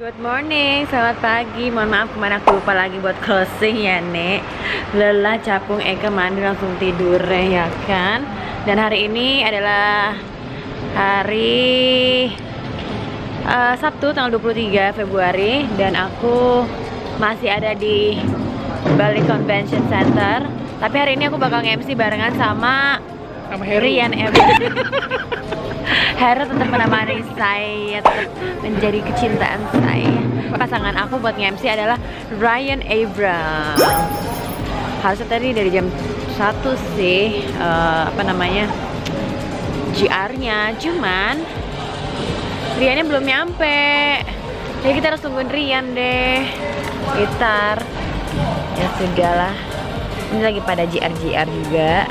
Good morning, selamat pagi. Mohon maaf kemarin aku lupa lagi buat closing ya Nek. Lelah capung Eka mandi langsung tidur ya kan. Dan hari ini adalah hari Sabtu tanggal 23 Februari. Dan aku masih ada di Bali Convention Center. Tapi hari ini aku bakal MC barengan sama Rian Ebra. Heru tetap menemani saya, tetap menjadi kecintaan saya. Pasangan aku buat nge-MC adalah Ryan Abram. Harusnya tadi dari jam 1 sih GR-nya, cuman Riannya belum nyampe. Jadi kita harus tungguin Rian deh. Gitar. Ya sudahlah. Ini lagi pada GR juga.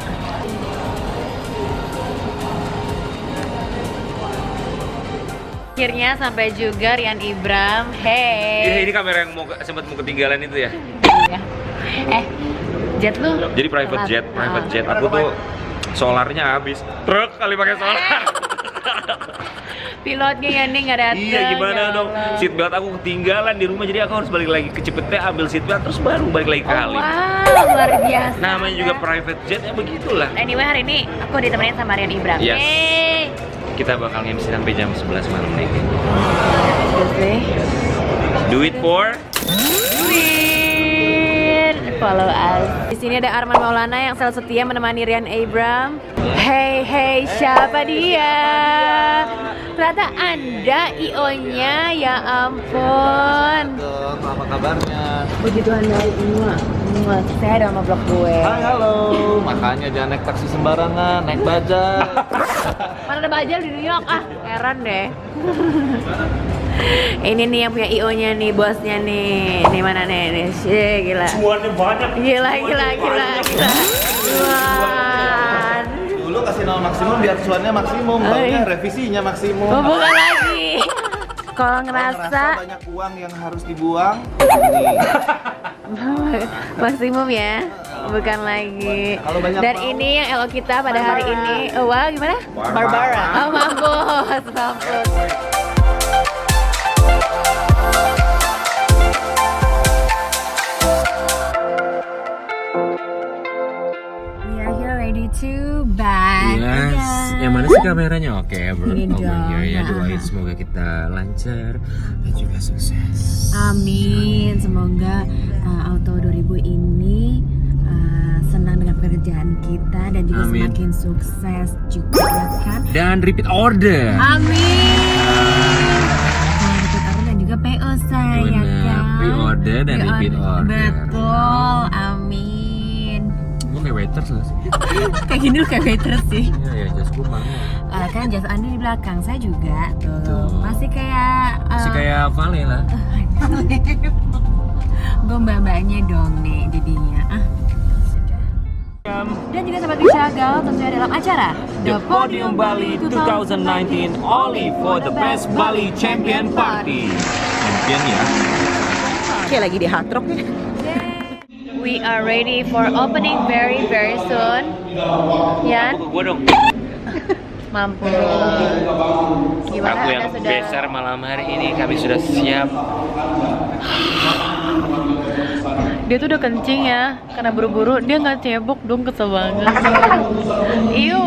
Akhirnya sampai juga Rian Ibram. Hey. Ini kamera yang sempat mau ketinggalan itu ya? Iya. Jet lu? Jadi private jet. Aku tuh solarnya habis. Truk kali pakai solar. Pilotnya ya nih nggak datang. Iya gimana dong? Seatbelt aku ketinggalan di rumah, jadi aku harus balik lagi ke Cipete ambil seatbelt terus baru balik lagi ke Halim. Wow, luar biasa. Namanya juga private jet ya begitulah. Anyway, hari ini aku ditemenin sama Rian Ibram. Yes. Hey. Kita bakal MC sampai jam 11 malam nih. Excuse Do it for Rian. Follow us. Di sini ada Arman Maulana yang selalu setia menemani Rian Ibram. Hey, siapa dia? Ternyata Anda IO-nya, ya ampun. Apa kabarnya? Begitu Anda saya ada sama blog gue. Hai, halo. Makanya jangan naik taksi sembarangan, naik bajaj. Mana ada bajaj di New York? Heran deh. Ini nih yang punya IO-nya nih, bosnya nih. Nih mana nih? Gila. cuannya banyak. Gila. Cuan. Dulu kasih nama maksimum biar cuannya maksimum, barunya revisinya maksimum. Oh, bukan lagi. Kalau ngerasa banyak uang yang harus dibuang, maksimum ya, bukan lagi. Kalau banyak Dan mau, ini yang LO kita pada hari ini. Oh, wah, gimana? Barbara. Oh, mampus. We are here ready to back. Yes. Yang mana sih kameranya? Oke, bro. Ini Over dong. here ya. Doain semoga kita lancar dan juga sukses. Amin. Semoga Auto 2000 ini senang dengan pekerjaan kita dan juga Amin. semakin sukses juga ya kan. Dan repeat order. Amin. Repeat order dan juga PO saya Benar, kan. pre-order dan repeat order. Betul. Amin. Gue kayak waiters loh sih. Kayak gini lu kayak waiters sih. Iya, jas gue mana? Kan jas Anda di belakang saya juga tuh. Tuh. Masih kayak Masih kayak Vale lah. gue mbak-mbaknya dong nih jadinya. Dan juga sahabat Wishagal tentunya dalam acara The Podium Bali 2019 only for the best Bali Champion Party. Champion ya. Kayak lagi di Hard Rock ya. We are ready for opening very soon. Yan, Gue dong. mampu. Gimana Aku yang Anda sudah? besar malam hari ini, kami sudah siap. Dia tuh udah kencing ya, karena buru-buru dia nggak cebok dong, kesel banget. Iyo.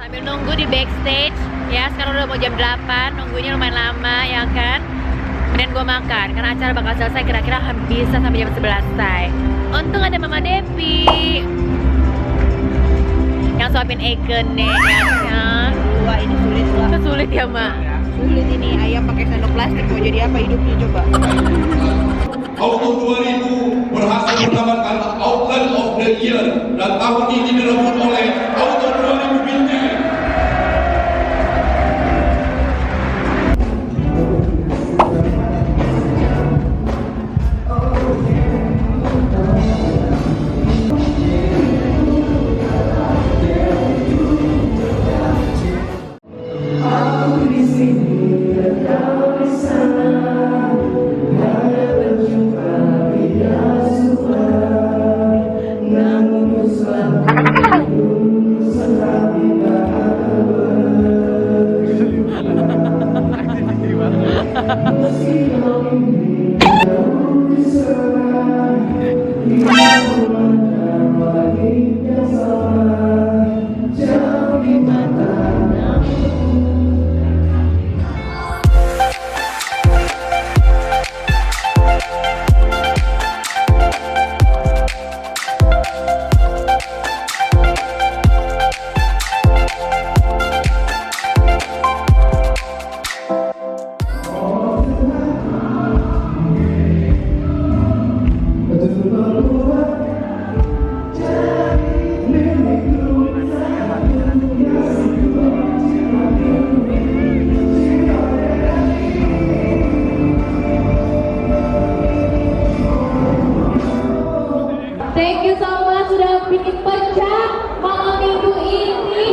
Sambil nunggu di backstage, ya sekarang udah mau jam 8, nunggunya lumayan lama ya kan. Kemudian gue makan, karena acara bakal selesai kira-kira bisa sampai jam 11 say. Untung ada Mama Devi yang suapin Eken nih ya kan. Wah, ini sulit lah. Sulit ya Mak. Sulit ini, ayam pakai sendok plastik mau jadi apa hidupnya coba. Auto 2000 berhasil mendapatkan Outlet of the Year dan tahun ini direbut oleh Auto 2000 Binjai. Thank you so much sudah bikin pecah malam minggu ini.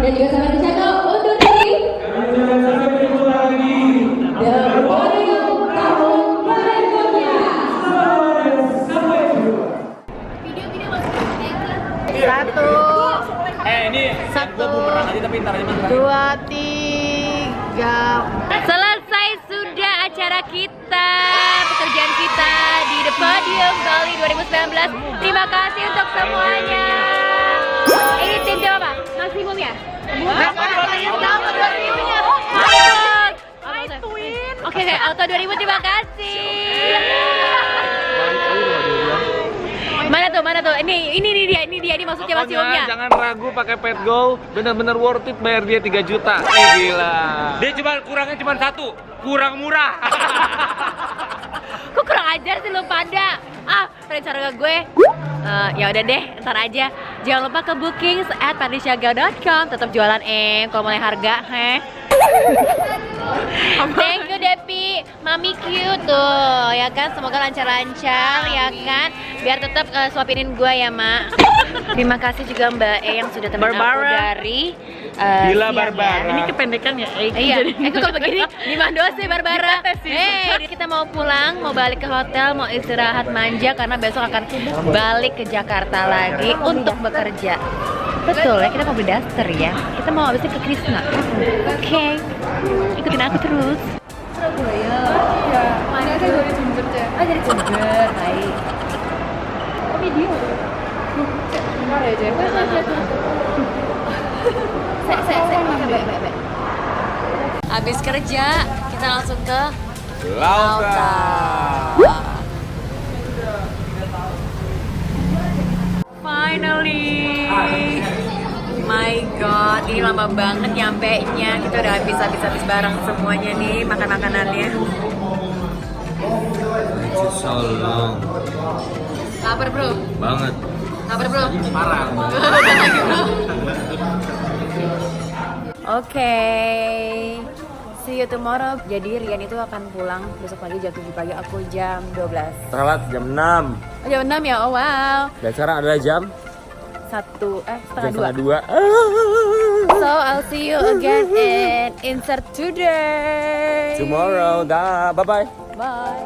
Dan juga sama Richardo undur diri. The podium tahun berikutnya. Satu, Ini Satu. gua bumerang aja tapi ntar aja mas. 2, 3. Selesai sudah acara kita, pekerjaan kita di The Podium Bali 2019. Terima kasih untuk semuanya. Ini tim siapa? Maksimum ya? Alto 2000-nya. Oke, Alto 2000 terima kasih. Mana tuh? Ini dia maksudnya maksimumnya. Jangan ragu pakai Pet Go, bener-bener worth it bayar dia 3 juta. Gila. Dia kurangnya cuma 1, kurang murah. Kok kurang ajar sih lu pada? Rencana gue. Ya udah deh, ntar aja. Jangan lupa ke bookings@patriciagal.com. Tetap jualan kalau mulai harga, Thank you Depi, Mami cute tuh, ya kan? Semoga lancar-lancar, ya kan? Biar tetap suapinin gue ya, Mak. Terima kasih juga Mbak E yang sudah teman aku dari Gila siang, Barbara. ya. Ini kependekan ya? Iya, kok kalau begini di mana sih Barbara? Kita mau pulang, mau balik ke hotel, mau istirahat manja karena besok akan balik ke Jakarta lagi untuk bekerja. Betul ya, kita mau beli daster ya. Kita mau habisnya ke Krisna. Oke, ikutin aku terus. Surabaya. Iya. Mana sih dari Jember ya? Dari Jember, baik. Oh video. Bentar ya Jen. Saya. Habis kerja, kita langsung ke Lautan. Finally, my god, ini lama banget nyampe-nya. Kita udah habis bareng semuanya nih makanannya. So long. Lapar bro? Banget. Lapar bro? Parah. Oke, see you tomorrow. Jadi Rian itu akan pulang besok pagi jam 7 pagi, aku jam 12. Telat jam 6. Oh, jam 6 ya, oh wow. Dan sekarang adalah jam setengah 2. 2. So I'll see you again in Insert Today. Tomorrow, dah, bye-bye. Bye.